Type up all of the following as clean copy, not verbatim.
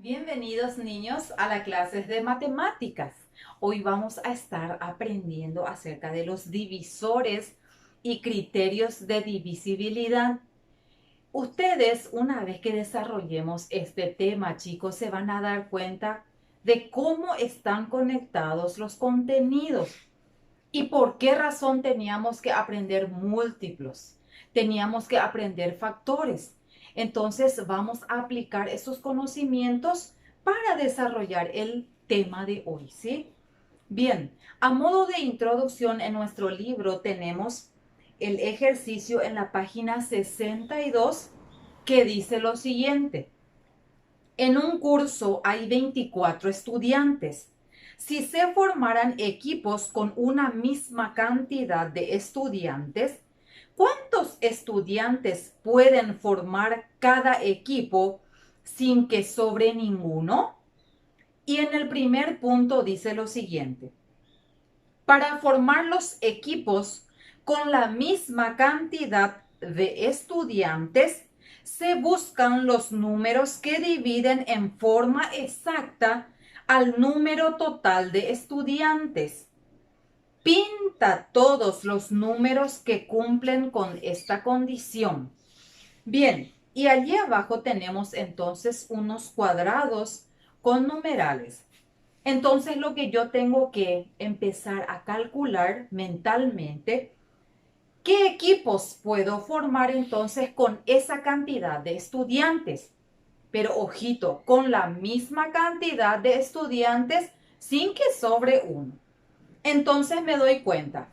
Bienvenidos niños a las clases de matemáticas. Hoy vamos a estar aprendiendo acerca de los divisores y criterios de divisibilidad. Ustedes, una vez que desarrollemos este tema, chicos, se van a dar cuenta de cómo están conectados los contenidos y por qué razón teníamos que aprender múltiplos, teníamos que aprender factores. Entonces vamos a aplicar esos conocimientos para desarrollar el tema de hoy, ¿sí? Bien, a modo de introducción en nuestro libro tenemos el ejercicio en la página 62 que dice lo siguiente. En un curso hay 24 estudiantes. Si se formaran equipos con una misma cantidad de estudiantes, ¿cuántos estudiantes pueden formar cada equipo sin que sobre ninguno? Y en el primer punto dice lo siguiente. Para formar los equipos con la misma cantidad de estudiantes, se buscan los números que dividen en forma exacta al número total de estudiantes. Pinta todos los números que cumplen con esta condición. Bien, y allí abajo tenemos entonces unos cuadrados con numerales. Entonces lo que yo tengo que empezar a calcular mentalmente, ¿qué equipos puedo formar entonces con esa cantidad de estudiantes? Pero ojito, con la misma cantidad de estudiantes sin que sobre uno. Entonces me doy cuenta,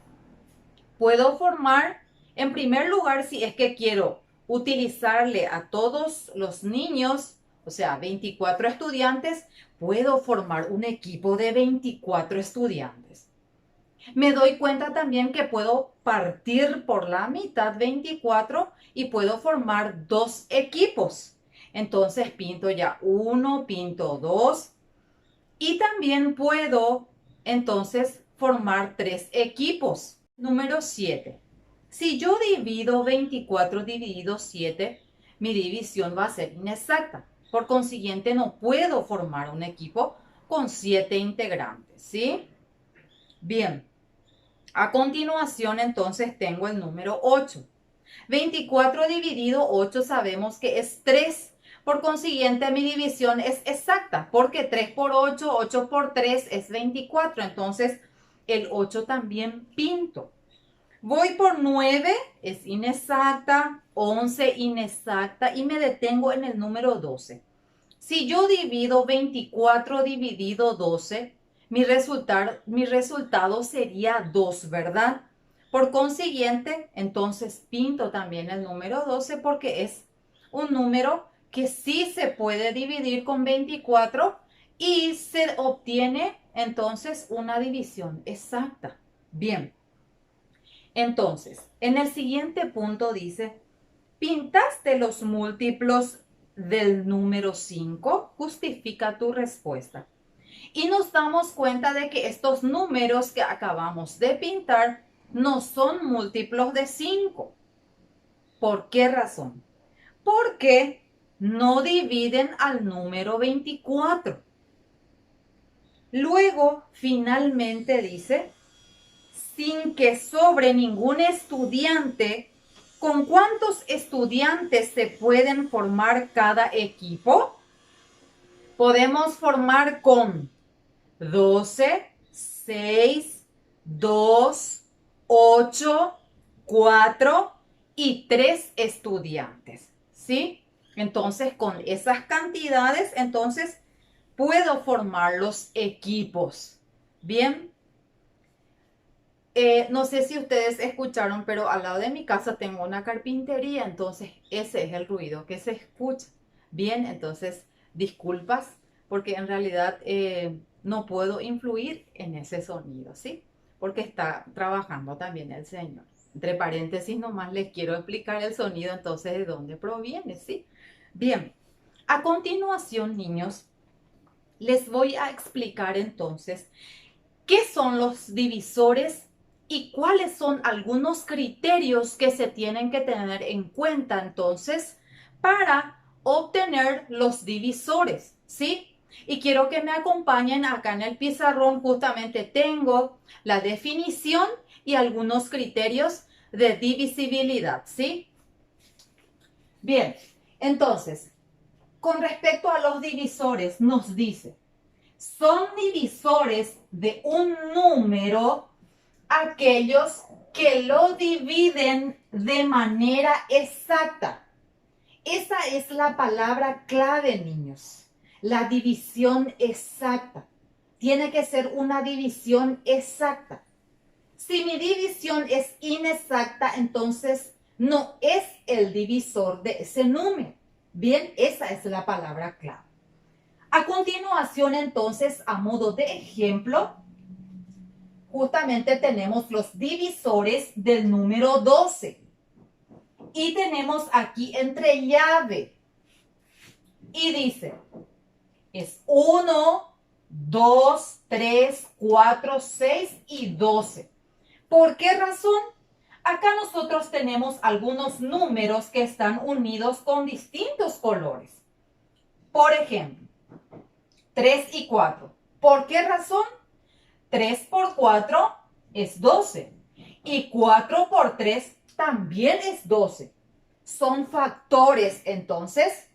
puedo formar, en primer lugar, si es que quiero utilizarle a todos los niños, o sea, 24 estudiantes, puedo formar un equipo de 24 estudiantes. Me doy cuenta también que puedo partir por la mitad 24 y puedo formar dos equipos. Entonces pinto ya uno, pinto dos y también puedo entonces formar tres equipos. Número 7. Si yo divido 24 dividido 7, mi división va a ser inexacta. Por consiguiente, no puedo formar un equipo con 7 integrantes, ¿sí? Bien, a continuación entonces tengo el número 8. 24 dividido 8 sabemos que es 3. Por consiguiente, mi división es exacta, porque 3 por 8, 8 por 3 es 24. Entonces, el 8 también pinto. Voy por 9, es inexacta, 11 inexacta y me detengo en el número 12. Si yo divido 24 dividido 12, mi resultado sería 2, ¿verdad? Por consiguiente, entonces pinto también el número 12 porque es un número que sí se puede dividir con 24 y se obtiene entonces una división exacta. Bien, entonces, en el siguiente punto dice, ¿pintaste los múltiplos del número 5? Justifica tu respuesta. Y nos damos cuenta de que estos números que acabamos de pintar no son múltiplos de 5. ¿Por qué razón? Porque no dividen al número 24. Luego, finalmente dice, sin que sobre ningún estudiante, ¿con cuántos estudiantes se pueden formar cada equipo? Podemos formar con 12, 6, 2, 8, 4 y 3 estudiantes, ¿sí? Entonces, con esas cantidades, entonces, puedo formar los equipos. Bien. No sé si ustedes escucharon, pero al lado de mi casa tengo una carpintería, entonces ese es el ruido que se escucha. Bien, entonces disculpas, porque en realidad no puedo influir en ese sonido, ¿sí? Porque está trabajando también el Señor. Entre paréntesis, nomás les quiero explicar el sonido, entonces, de dónde proviene, ¿sí? Bien, a continuación, niños, les voy a explicar entonces qué son los divisores y cuáles son algunos criterios que se tienen que tener en cuenta entonces para obtener los divisores, ¿sí? Y quiero que me acompañen acá en el pizarrón. Justamente tengo la definición y algunos criterios de divisibilidad, ¿sí? Bien, entonces, con respecto a los divisores, nos dice, son divisores de un número aquellos que lo dividen de manera exacta. Esa es la palabra clave, niños. La división exacta. Tiene que ser una división exacta. Si mi división es inexacta, entonces no es el divisor de ese número. Bien, esa es la palabra clave. A continuación, entonces, a modo de ejemplo, justamente tenemos los divisores del número 12. Y tenemos aquí entre llave. Y dice, es 1, 2, 3, 4, 6 y 12. ¿Por qué razón? Acá nosotros tenemos algunos números que están unidos con distintos colores. Por ejemplo, 3 y 4. ¿Por qué razón? 3 por 4 es 12. Y 4 por 3 también es 12. Son factores, entonces,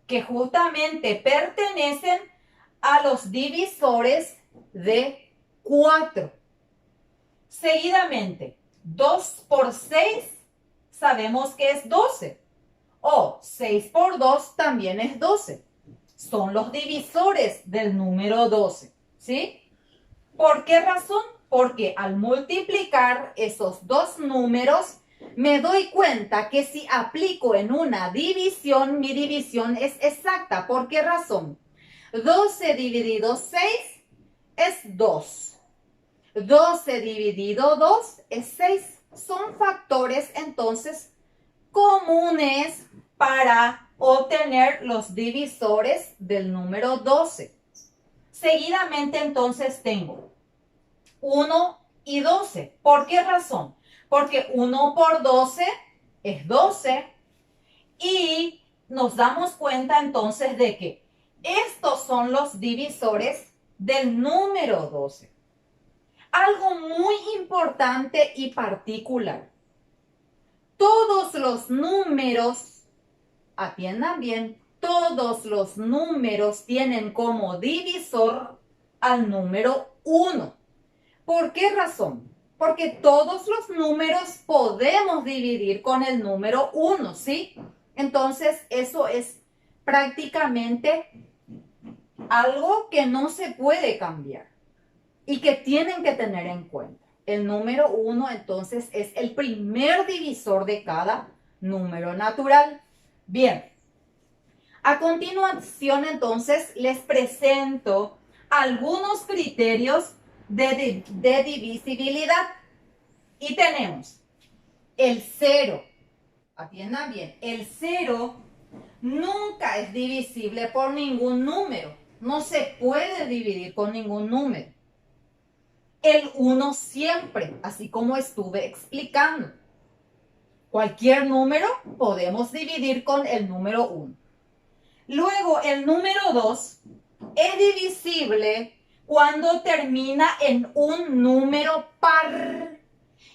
que justamente pertenecen a los divisores de 4. Seguidamente, 2 por 6 sabemos que es 12. O 6 por 2 también es 12. Son los divisores del número 12, ¿sí? ¿Por qué razón? Porque al multiplicar esos dos números, me doy cuenta que si aplico en una división, mi división es exacta. ¿Por qué razón? 12 dividido 6 es 2. 12 dividido 2 es 6. Son factores entonces comunes para obtener los divisores del número 12. Seguidamente entonces tengo 1 y 12. ¿Por qué razón? Porque 1 por 12 es 12 y nos damos cuenta entonces de que estos son los divisores del número 12. Algo muy importante y particular. Todos los números, atiendan bien, todos los números tienen como divisor al número 1. ¿Por qué razón? Porque todos los números podemos dividir con el número 1, ¿sí? Entonces, eso es prácticamente algo que no se puede cambiar y que tienen que tener en cuenta. El número 1, entonces, es el primer divisor de cada número natural. Bien. A continuación, entonces, les presento algunos criterios de divisibilidad. Y tenemos el 0. Atiendan bien, el 0 nunca es divisible por ningún número. No se puede dividir con ningún número. El 1 siempre, así como estuve explicando. Cualquier número podemos dividir con el número 1. Luego, el número 2 es divisible cuando termina en un número par.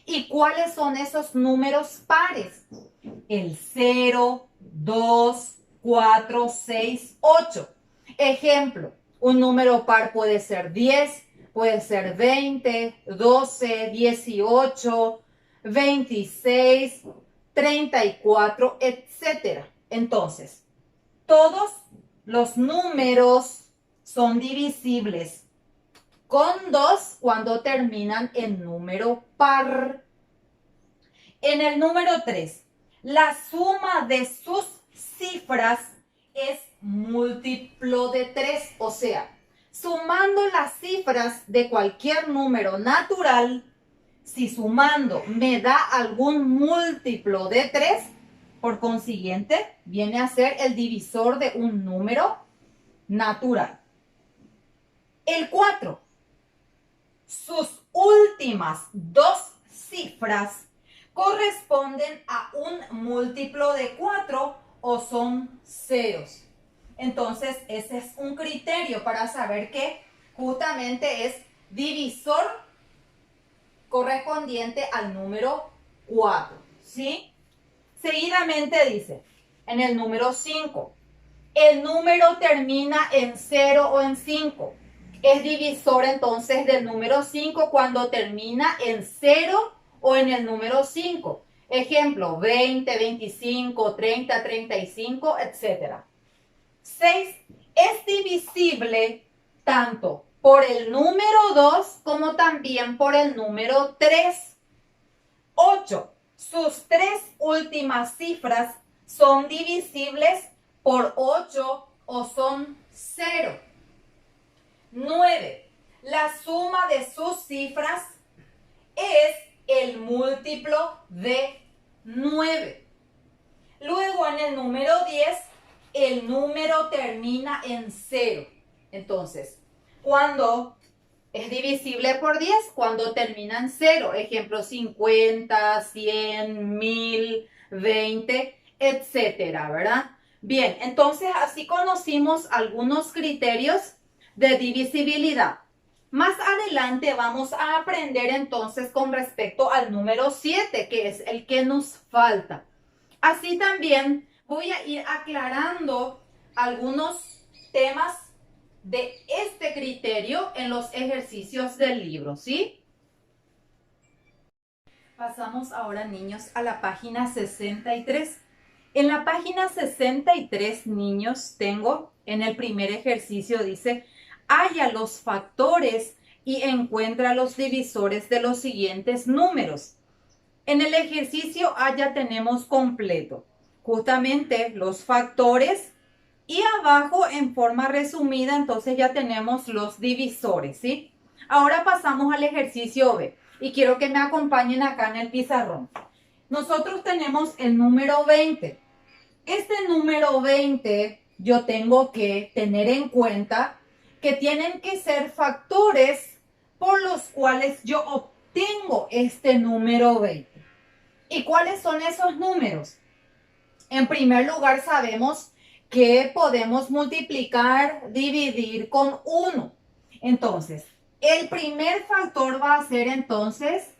¿Y cuáles son esos números pares? El 0, 2, 4, 6, 8. Ejemplo, un número par puede ser 10, puede ser 20, 12, 18, 26, 34, etc. Entonces, todos los números son divisibles con 2 cuando terminan en número par. En el número 3, la suma de sus cifras es múltiplo de 3. O sea, sumando las cifras de cualquier número natural, si sumando me da algún múltiplo de 3, por consiguiente, viene a ser el divisor de un número natural. El 4. Sus últimas dos cifras corresponden a un múltiplo de 4 o son ceros. Entonces, ese es un criterio para saber que justamente es divisor correspondiente al número 4, ¿sí? Seguidamente dice, en el número 5, el número termina en 0 o en 5. Es divisor entonces del número 5 cuando termina en 0 o en el número 5. Ejemplo, 20, 25, 30, 35, etc. 6 es divisible tanto por el número 2 como también por el número 3. 8. Sus tres últimas cifras son divisibles por 8 o son 0. 9. La suma de sus cifras es el múltiplo de 9. Luego en el número 10, el número termina en 0. Entonces, cuando es divisible por 10, cuando termina en 0. Ejemplo, 50, 100, 1000, 20, etcétera, ¿verdad? Bien, entonces así conocimos algunos criterios de divisibilidad. Más adelante vamos a aprender entonces con respecto al número 7, que es el que nos falta. Así también voy a ir aclarando algunos temas de este criterio en los ejercicios del libro, ¿sí? Pasamos ahora, niños, a la página 63. En la página 63, niños, tengo en el primer ejercicio, dice, halla los factores y encuentra los divisores de los siguientes números. En el ejercicio A ya tenemos completo justamente los factores y abajo en forma resumida entonces ya tenemos los divisores, ¿sí? Ahora pasamos al ejercicio B y quiero que me acompañen acá en el pizarrón. Nosotros tenemos el número 20. Este número 20 yo tengo que tener en cuenta que tienen que ser factores por los cuales yo obtengo este número 20. ¿Y cuáles son esos números? En primer lugar, sabemos que podemos multiplicar, dividir con 1. Entonces, el primer factor va a ser entonces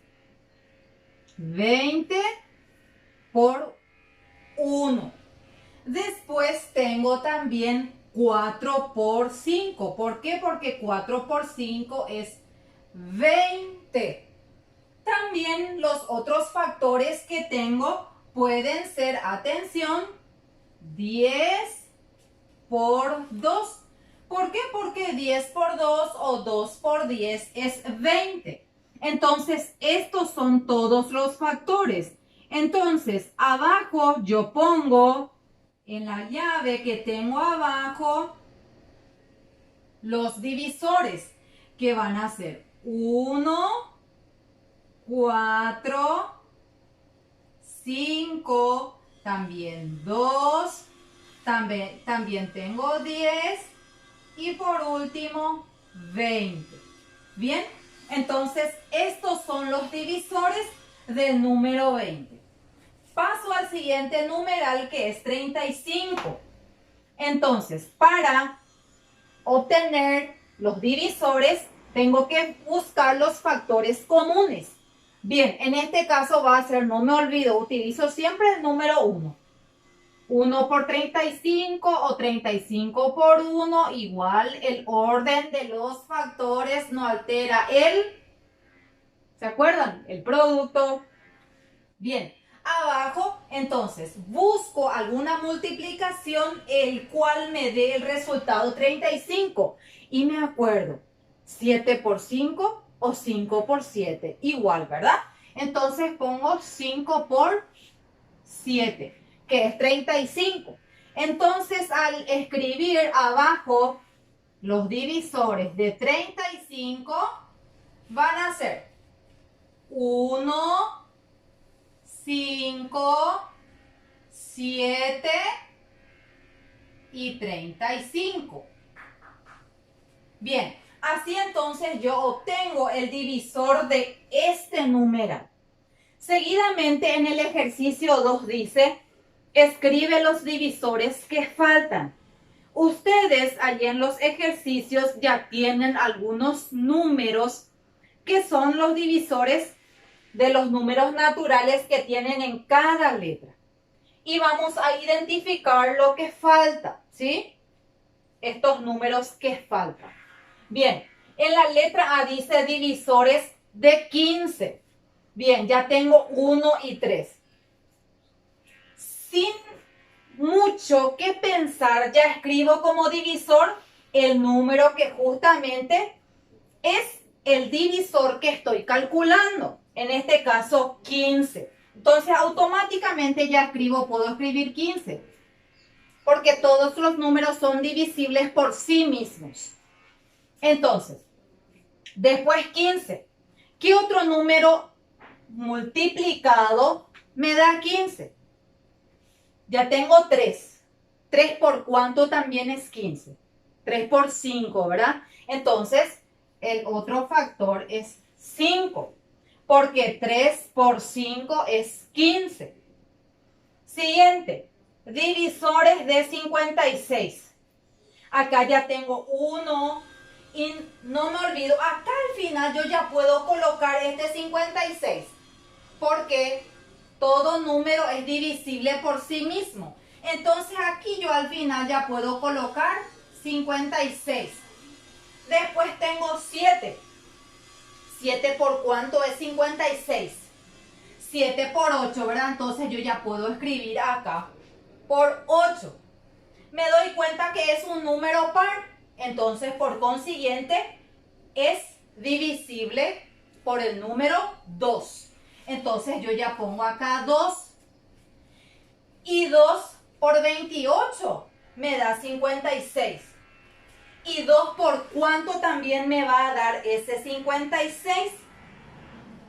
20 por 1. Después tengo también 4 por 5. ¿Por qué? Porque 4 por 5 es 20. También los otros factores que tengo pueden ser, atención, 10 por 2. ¿Por qué? Porque 10 por 2 o 2 por 10 es 20. Entonces, estos son todos los factores. Entonces, abajo yo pongo en la llave que tengo abajo los divisores que van a ser 1, 4, 5, también 2, también tengo 10 y por último 20. Bien, entonces estos son los divisores del número 20. Paso al siguiente numeral que es 35. Entonces, para obtener los divisores, tengo que buscar los factores comunes. Bien, en este caso va a ser, no me olvido, utilizo siempre el número 1. 1 por 35 o 35 por 1, igual el orden de los factores no altera ¿se acuerdan? El producto. Bien, abajo, entonces, busco alguna multiplicación el cual me dé el resultado 35. Y me acuerdo, 7 por 5 o 5 por 7, igual, ¿verdad? Entonces pongo 5 por 7, que es 35. Entonces, al escribir abajo los divisores de 35, van a ser 1, 5, 7 y 35. Bien, así entonces yo obtengo el divisor de este numeral. Seguidamente en el ejercicio 2 dice, escribe los divisores que faltan. Ustedes allí en los ejercicios ya tienen algunos números que son los divisores de los números naturales que tienen en cada letra. Y vamos a identificar lo que falta, ¿sí? Estos números que faltan. Bien, en la letra A dice divisores de 15. Bien, ya tengo 1 y 3. Sin mucho que pensar, ya escribo como divisor el número que justamente es el divisor que estoy calculando. En este caso, 15. Entonces, automáticamente ya puedo escribir 15. Porque todos los números son divisibles por sí mismos. Entonces, después 15. ¿Qué otro número multiplicado me da 15? Ya tengo 3. 3 por cuánto también es 15. 3 por 5, ¿verdad? Entonces, el otro factor es 5. Porque 3 por 5 es 15. Siguiente. Divisores de 56. Acá ya tengo 1. Y no me olvido, acá al final yo ya puedo colocar este 56. Porque todo número es divisible por sí mismo. Entonces aquí yo al final ya puedo colocar 56. Después tengo 7. 7 por cuánto es 56. 7 por 8, ¿verdad? Entonces yo ya puedo escribir acá por 8. Me doy cuenta que es un número par. Entonces por consiguiente es divisible por el número 2. Entonces yo ya pongo acá 2. Y 2 por 28 me da 56. ¿Y 2 por cuánto también me va a dar ese 56?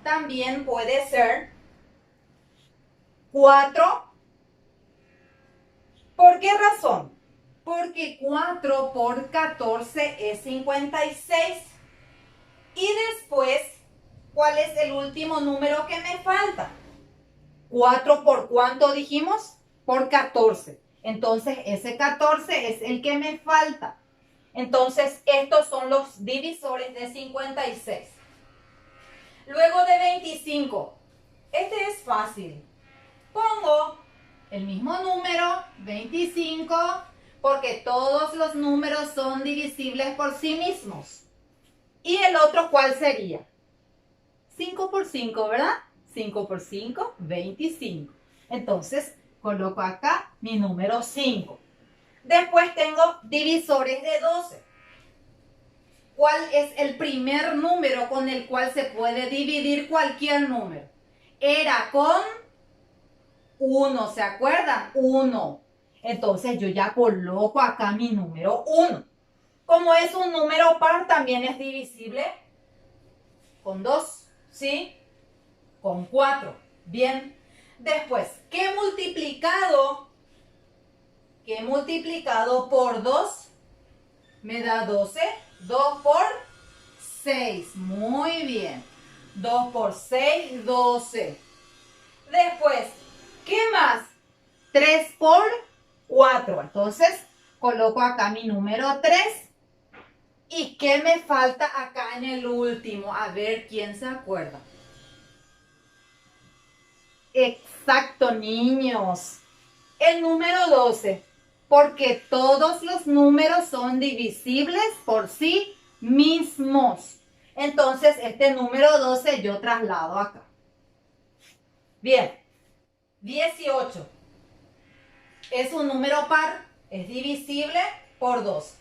También puede ser 4. ¿Por qué razón? Porque 4 por 14 es 56. Y después, ¿cuál es el último número que me falta? 4 por cuánto dijimos? Por 14. Entonces, ese 14 es el que me falta. Entonces, estos son los divisores de 56. Luego de 25. Este es fácil. Pongo el mismo número, 25, porque todos los números son divisibles por sí mismos. ¿Y el otro cuál sería? 5 por 5, ¿verdad? 5 por 5, 25. Entonces, coloco acá mi número 5. Después tengo divisores de 12. ¿Cuál es el primer número con el cual se puede dividir cualquier número? Era con 1, ¿se acuerdan? 1. Entonces yo ya coloco acá mi número 1. Como es un número par, también es divisible con 2, ¿sí? Con 4. Bien. Después, ¿qué multiplicado por 2 me da 12? 2 por 6. Muy bien. 2 por 6, 12. Después, ¿qué más? 3 por 4. Entonces, coloco acá mi número 3. ¿Y qué me falta acá en el último? A ver, ¿quién se acuerda? Exacto, niños. El número 12. Porque todos los números son divisibles por sí mismos. Entonces, este número 12 yo traslado acá. Bien. 18. Es un número par. Es divisible por 2.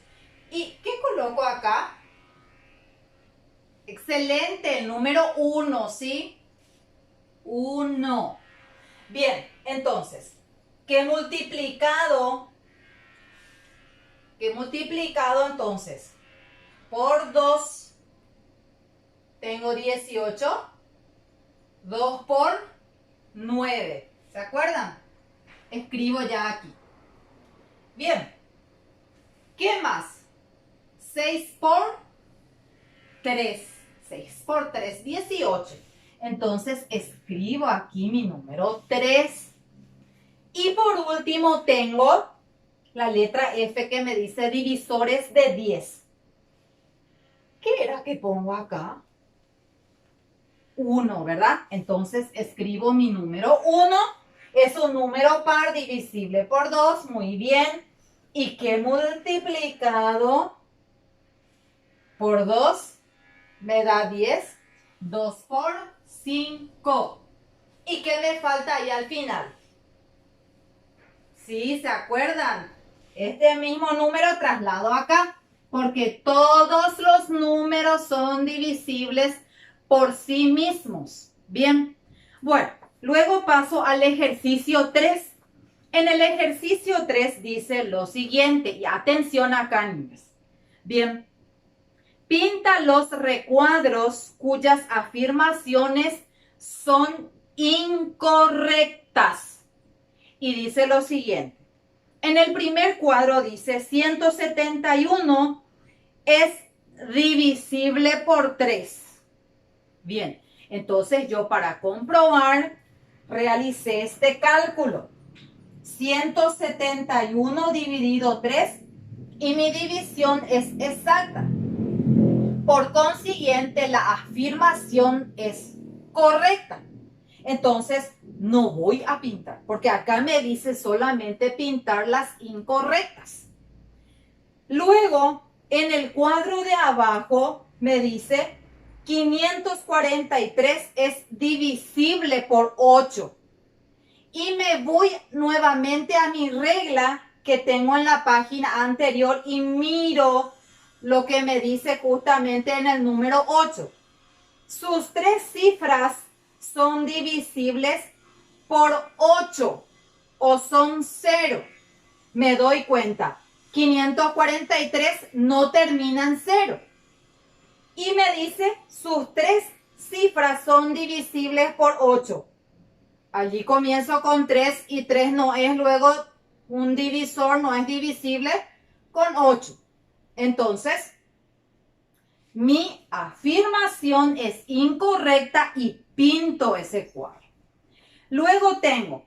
¿Y qué coloco acá? Excelente, el número 1, ¿sí? 1. Bien, entonces, ¿qué multiplicado entonces? Por 2 tengo 18. 2 por 9. ¿Se acuerdan? Escribo ya aquí. Bien. ¿Qué más? 6 por 3. 6 por 3, 18. Entonces escribo aquí mi número 3. Y por último tengo la letra F que me dice divisores de 10. ¿Qué era que pongo acá? 1, ¿verdad? Entonces escribo mi número 1. Es un número par divisible por 2. Muy bien. ¿Y qué multiplicado por 2 me da 10? 2 por 5. ¿Y qué me falta ahí al final? ¿Sí? ¿Se acuerdan? Este mismo número traslado acá, porque todos los números son divisibles por sí mismos. Bien, bueno, luego paso al ejercicio 3. En el ejercicio 3 dice lo siguiente, y atención acá, niños. Bien, pinta los recuadros cuyas afirmaciones son incorrectas. Y dice lo siguiente. En el primer cuadro dice 171 es divisible por 3. Bien, entonces yo para comprobar realicé este cálculo. 171 dividido 3 y mi división es exacta. Por consiguiente, la afirmación es correcta. Entonces, no voy a pintar, porque acá me dice solamente pintar las incorrectas. Luego, en el cuadro de abajo, me dice 543 es divisible por 8. Y me voy nuevamente a mi regla que tengo en la página anterior y miro lo que me dice justamente en el número 8. Sus 3 cifras son divisibles por 8 o son 0. Me doy cuenta, 543 no termina en 0. Y me dice, sus 3 cifras son divisibles por 8. Allí comienzo con 3 y 3 no es luego un divisor, no es divisible con 8. Entonces, mi afirmación es incorrecta y pinto ese cuadro. Luego tengo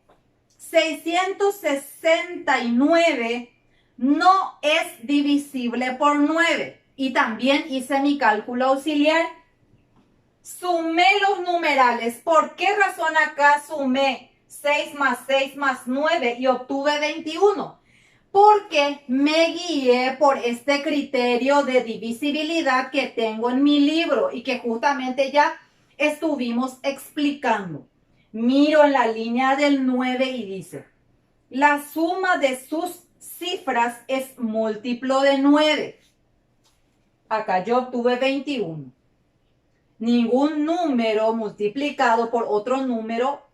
669 no es divisible por 9. Y también hice mi cálculo auxiliar. Sumé los numerales. ¿Por qué razón acá sumé 6 más 6 más 9 y obtuve 21? Porque me guié por este criterio de divisibilidad que tengo en mi libro y que justamente ya estuvimos explicando. Miro en la línea del 9 y dice, la suma de sus cifras es múltiplo de 9. Acá yo obtuve 21. Ningún número multiplicado por otro número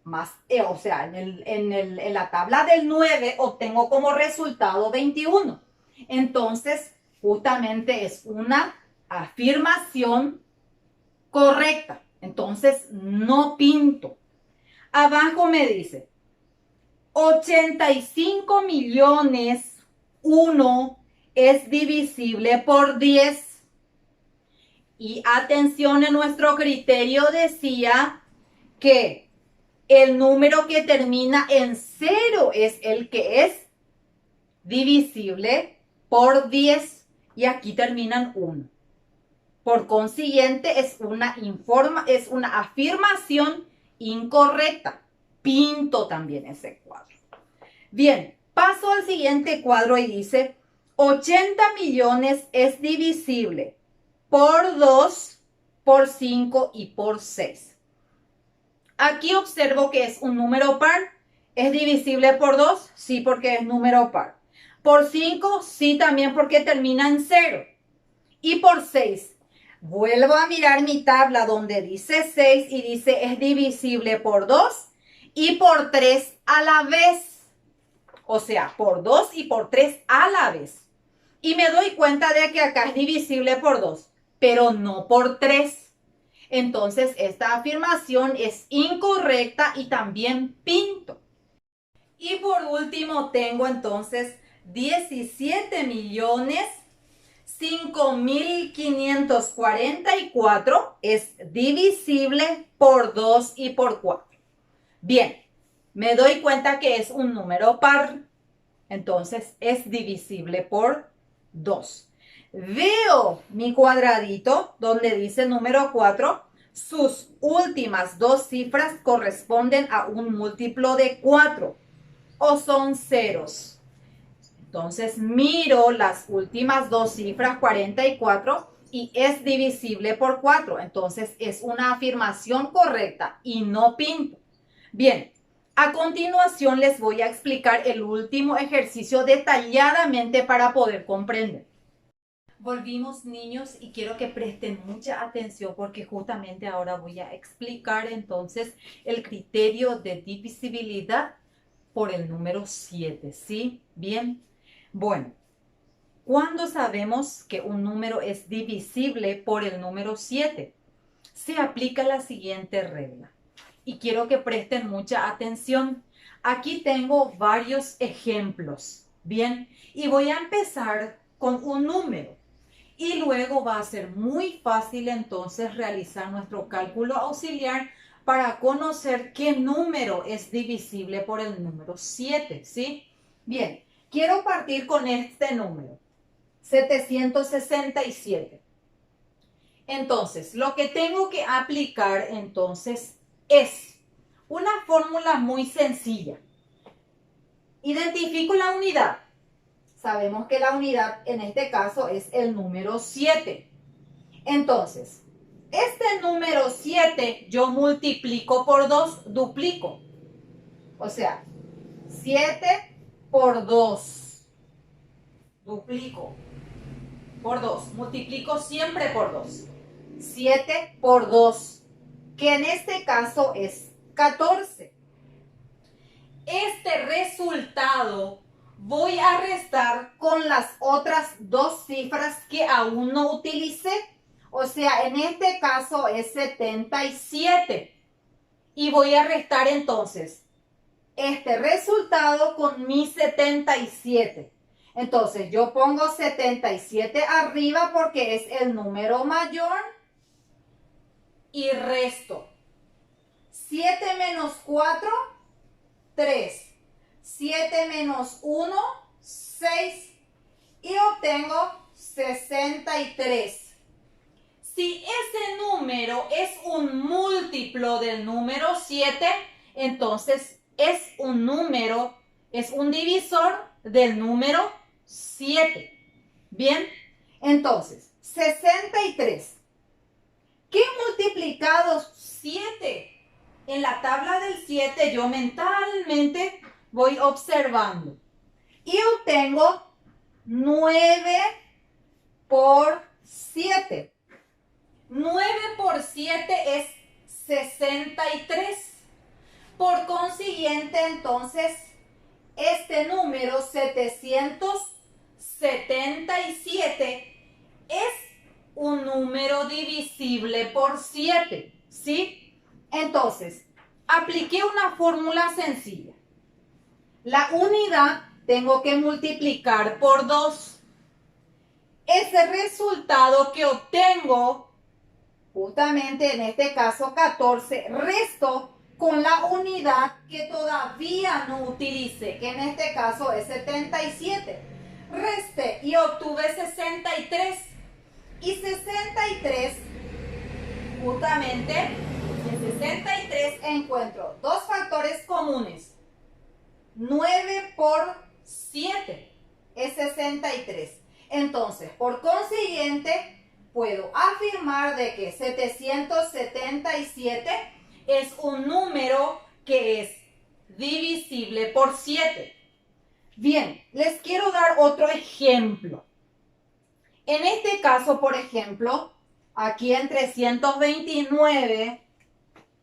más, o sea, en la tabla del 9 obtengo como resultado 21. Entonces, justamente es una afirmación correcta. Entonces, no pinto. Abajo me dice, 85 millones 1 es divisible por 10. Y atención, en nuestro criterio decía que el número que termina en 0 es el que es divisible por 10 y aquí terminan 1. Por consiguiente, es una afirmación incorrecta. Pinto también ese cuadro. Bien, paso al siguiente cuadro y dice 80 millones es divisible por 2, por 5 y por 6. Aquí observo que es un número par. ¿Es divisible por 2? Sí, porque es número par. Por 5, sí, también porque termina en 0. Y por 6, vuelvo a mirar mi tabla donde dice 6 y dice es divisible por 2 y por 3 a la vez. O sea, por 2 y por 3 a la vez. Y me doy cuenta de que acá es divisible por 2, pero no por 3. Entonces, esta afirmación es incorrecta y también pinto. Y por último, tengo entonces 17 millones 5.544 es divisible por 2 y por 4. Bien, Me doy cuenta que es un número par. Entonces es divisible por 2. Veo mi cuadradito donde dice número 4. Sus últimas dos cifras corresponden a un múltiplo de 4 o son ceros. Entonces miro las últimas dos cifras, 44, y es divisible por 4. Entonces es una afirmación correcta y no pinto. Bien, a continuación les voy a explicar el último ejercicio detalladamente para poder comprender. Volvimos, niños, y quiero que presten mucha atención porque justamente ahora voy a explicar entonces el criterio de divisibilidad por el número 7, ¿sí? Bien, bueno, ¿cuándo sabemos que un número es divisible por el número 7? Se aplica la siguiente regla. Y quiero que presten mucha atención. Aquí tengo varios ejemplos, ¿bien? Y voy a empezar con un número. Y luego va a ser muy fácil entonces realizar nuestro cálculo auxiliar para conocer qué número es divisible por el número 7, ¿sí? Bien, quiero partir con este número, 767. Entonces, lo que tengo que aplicar entonces es una fórmula muy sencilla. Identifico la unidad. Sabemos que la unidad en este caso es el número 7. Entonces, este número 7 yo multiplico por 2, duplico. O sea, 7 por 2, duplico por 2, multiplico siempre por 2. 7 por 2, que en este caso es 14. Este resultado voy a restar con las otras dos cifras que aún no utilicé. O sea, en este caso es 77. Y voy a restar entonces este resultado con mi 77. Entonces yo pongo 77 arriba porque es el número mayor y resto. 7 menos 4, 3. 7 menos 1, 6. Y obtengo 63. Si ese número es un múltiplo del número 7, entonces es un número, es un divisor del número 7. Bien, entonces, 63. ¿Qué multiplicados 7? En la tabla del 7 yo mentalmente voy observando y obtengo 9 por 7. 9 por 7 es 63. Por consiguiente, entonces, este número 777 es un número divisible por 7, ¿sí? Entonces, apliqué una fórmula sencilla. La unidad tengo que multiplicar por 2. Ese resultado que obtengo, justamente en este caso 14, resto con la unidad que todavía no utilicé, que en este caso es 77. Resté y obtuve 63. Y 63, justamente en 63 encuentro dos factores comunes. 9 por 7 es 63. Entonces, por consiguiente, puedo afirmar de que 777 es un número que es divisible por 7. Bien, les quiero dar otro ejemplo. En este caso, por ejemplo, aquí en 329,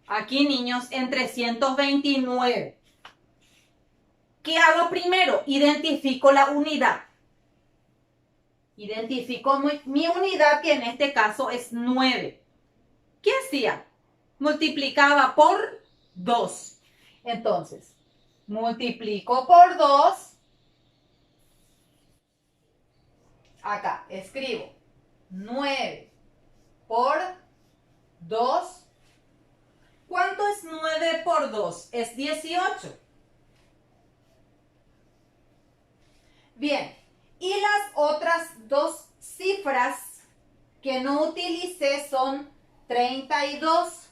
aquí niños, en 329. ¿Qué hago primero? Identifico la unidad. Identifico mi unidad, que en este caso es 9. ¿Qué hacía? Multiplicaba por 2. Entonces, multiplico por 2. Acá, escribo 9 por 2. ¿Cuánto es 9 por 2? Es 18. Bien, y las otras dos cifras que no utilicé son 32.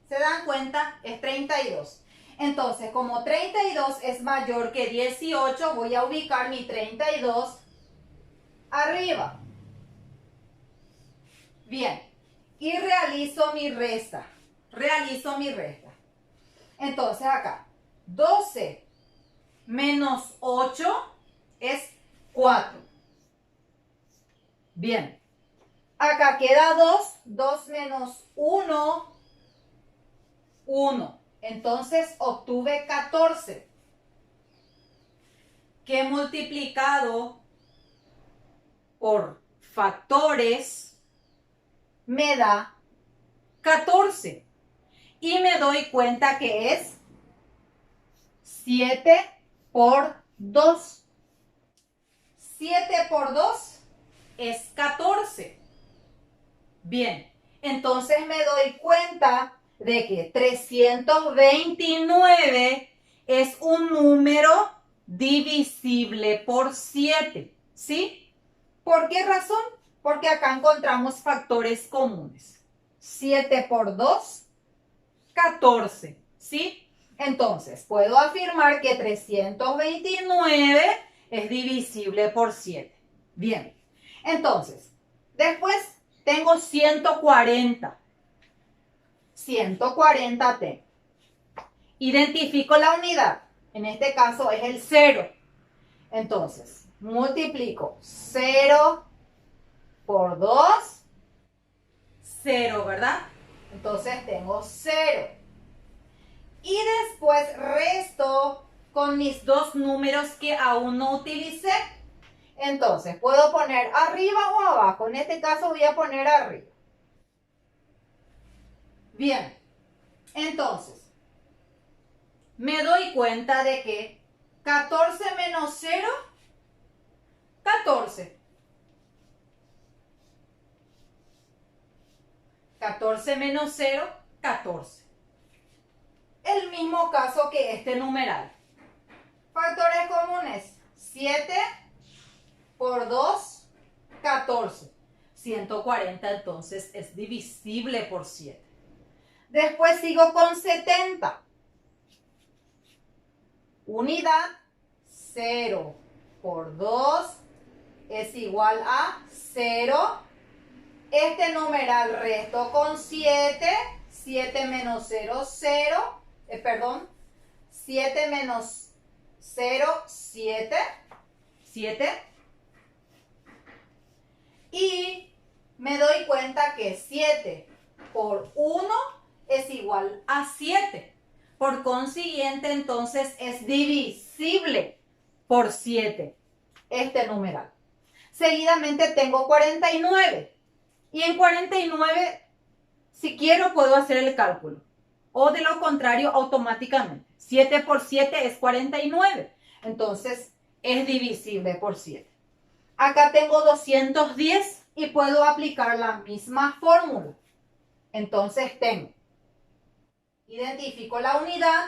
¿Se dan cuenta? Es 32. Entonces, como 32 es mayor que 18, voy a ubicar mi 32 arriba. Bien, y realizo mi resta. Entonces acá, 12 menos 8 es 4. Bien, acá queda 2. 2 menos 1, 1. Entonces obtuve 14. Que multiplicado por factores me da 14. Y me doy cuenta que es 7 por 2. 7 por 2 es 14. Bien, entonces me doy cuenta de que 329 es un número divisible por 7, ¿sí? ¿Por qué razón? Porque acá encontramos factores comunes. 7 por 2, 14, ¿sí? Entonces, puedo afirmar que 329 es divisible por 7. Bien, entonces, después tengo 140. 140 tengo. Identifico la unidad. En este caso es el 0. Entonces, multiplico 0 por 2. 0, ¿verdad? Entonces tengo 0. Y después resto con mis dos números que aún no utilicé. Entonces, puedo poner arriba o abajo. En este caso voy a poner arriba. Bien. Entonces, me doy cuenta de que 14 menos 0, 14. 14 menos 0, 14. El mismo caso que este numeral. Factores comunes. 7 por 2, 14. 140 entonces es divisible por 7. Después sigo con 70. Unidad 0 por 2 es igual a 0. Este numeral resto con 7. 7 menos 0, 0. Perdón. 7 menos 0, 7. 7. Y me doy cuenta que 7 por 1 es igual a 7. Por consiguiente, entonces es divisible por 7 este numeral. Seguidamente tengo 49. Y en 49, si quiero, puedo hacer el cálculo. O de lo contrario, automáticamente. 7 por 7 es 49. Entonces, es divisible por 7. Acá tengo 210 y puedo aplicar la misma fórmula. Entonces tengo, identifico la unidad,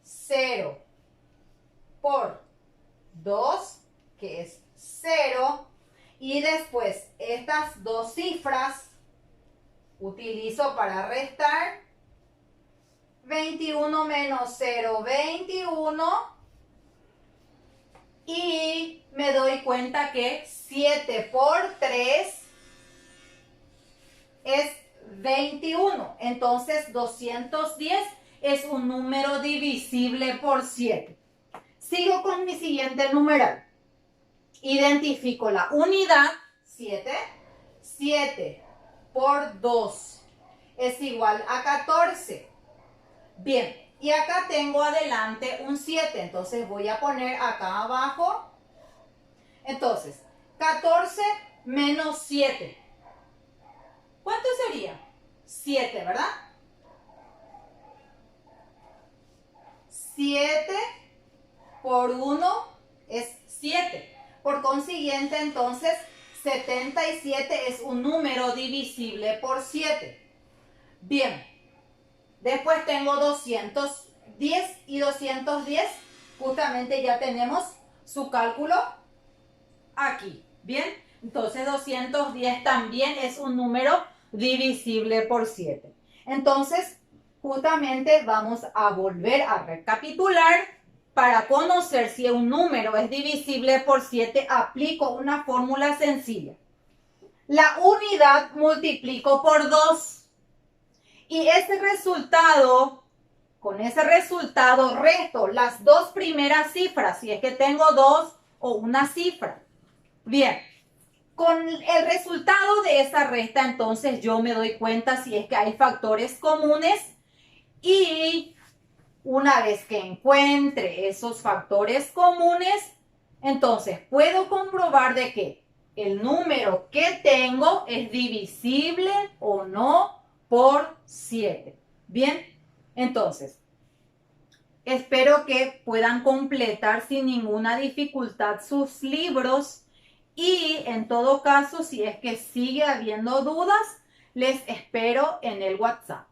0 por 2, que es 0, y después estas dos cifras utilizo para restar. 21 menos 0, 21. Y me doy cuenta que 7 por 3 es 21. Entonces 210 es un número divisible por 7. Sigo con mi siguiente numeral. Identifico la unidad, 7. 7 por 2 es igual a 14. Bien, y acá tengo adelante un 7, entonces voy a poner acá abajo. Entonces, 14 menos 7. ¿Cuánto sería? 7, ¿verdad? 7 por 1 es 7. Por consiguiente, entonces, 77 es un número divisible por 7. Bien. Después tengo 210 y 210. Justamente ya tenemos su cálculo. aquí. Bien, entonces 210 también es un número divisible por 7. Entonces, justamente vamos a volver a recapitular. Para conocer si un número es divisible por 7, aplico una fórmula sencilla. La unidad multiplico por 2. Y ese resultado, con ese resultado resto las dos primeras cifras, si es que tengo dos o una cifra. Bien, con el resultado de esa resta, entonces yo me doy cuenta si es que hay factores comunes y una vez que encuentre esos factores comunes, entonces puedo comprobar de que el número que tengo es divisible o no por 7. Bien, entonces, espero que puedan completar sin ninguna dificultad sus libros y en todo caso, si es que sigue habiendo dudas, les espero en el WhatsApp.